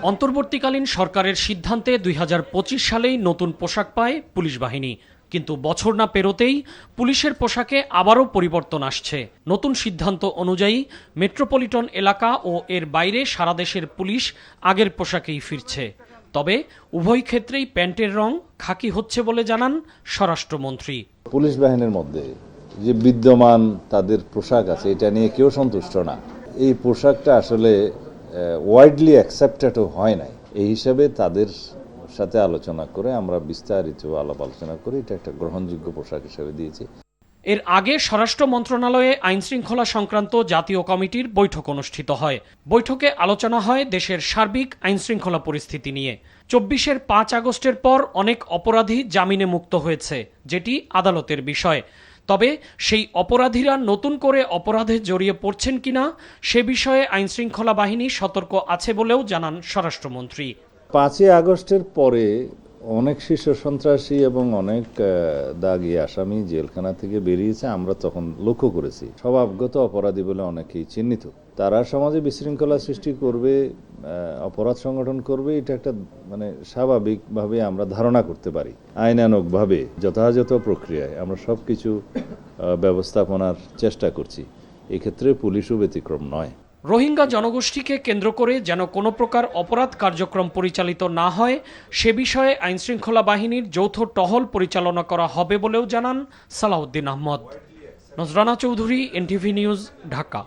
অন্তর্বর্তীকালীন সরকারের সিদ্ধান্তে ২০২৫ সালেই নতুন পোশাক পায় পুলিশ বাহিনী, কিন্তু বছর না পেরোতেই পুলিশের পোশাকে আবারও পরিবর্তন আসছে। নতুন সিদ্ধান্ত অনুযায়ী মেট্রোপলিটন এলাকা ও এর বাইরে সারা দেশের পুলিশ আগের পোশাকেই ফিরছে। তবে উভয় ক্ষেত্রেই প্যান্টের রং খাকি হচ্ছে বলে জানান স্বরাষ্ট্রমন্ত্রী। পুলিশ বাহিনীর মধ্যে যে বিদ্যমান তাদের পোশাক আছে, এটা নিয়ে কেউ সন্তুষ্ট না। এই পোশাকটা আসলে ওয়াইডলি অ্যাকসেপ্টেডও হয় নাই। এই হিসাবে তাদের সাথে আলোচনা করে আমরা বিস্তারিত আলোচনা করে এটা একটা গ্রহণযোগ্য পোশাক হিসেবে দিয়েছি। এর আগে স্বরাষ্ট্র মন্ত্রণালয়ে আইনশৃঙ্খলা সংক্রান্ত জাতীয় কমিটির বৈঠক অনুষ্ঠিত হয়। বৈঠকে আলোচনা হয় দেশের সার্বিক আইনশৃঙ্খলা পরিস্থিতি নিয়ে। ২৪-এর ৫ আগস্টের পর অনেক অপরাধী জামিনে মুক্ত হয়েছে, যেটি আদালতের বিষয়। তবে সেই অপরাধীরা নতুন করে অপরাধে জড়িয়ে পড়ছেন কিনা সে বিষয়ে আইনশৃঙ্খলা বাহিনী সতর্ক আছে বলেও জানান স্বরাষ্ট্রমন্ত্রী। ৫ই আগস্টের পরে অনেক শীর্ষ সন্ত্রাসী এবং অনেক দাগী আসামি জেলখানা থেকে বেরিয়েছে। আমরা তখন লক্ষ্য করেছি স্বভাবগত অপরাধী বলে অনেকেই চিহ্নিত। তারা সমাজে বিশৃঙ্খলা সৃষ্টি করবে, অপরাধ সংগঠন করবে, এটা একটা স্বাভাবিকভাবে আমরা ধারণা করতে পারি। আইনানুগভাবে যথাযথ প্রক্রিয়ায় আমরা সবকিছু ব্যবস্থাপনার চেষ্টা করছি। এক্ষেত্রে পুলিশও ব্যতিক্রম নয়। রোহিঙ্গা জনগোষ্ঠীকে কেন্দ্র করে যেন কোনো প্রকার অপরাধ কার্যক্রম পরিচালিত না হয় সে বিষয়ে আইনশৃঙ্খলা বাহিনীর যৌথ টহল পরিচালনা করা হবে বলেও জানান সালাউদ্দিন আহমদ। Nazrana Chowdhury, NTV news, Dhaka.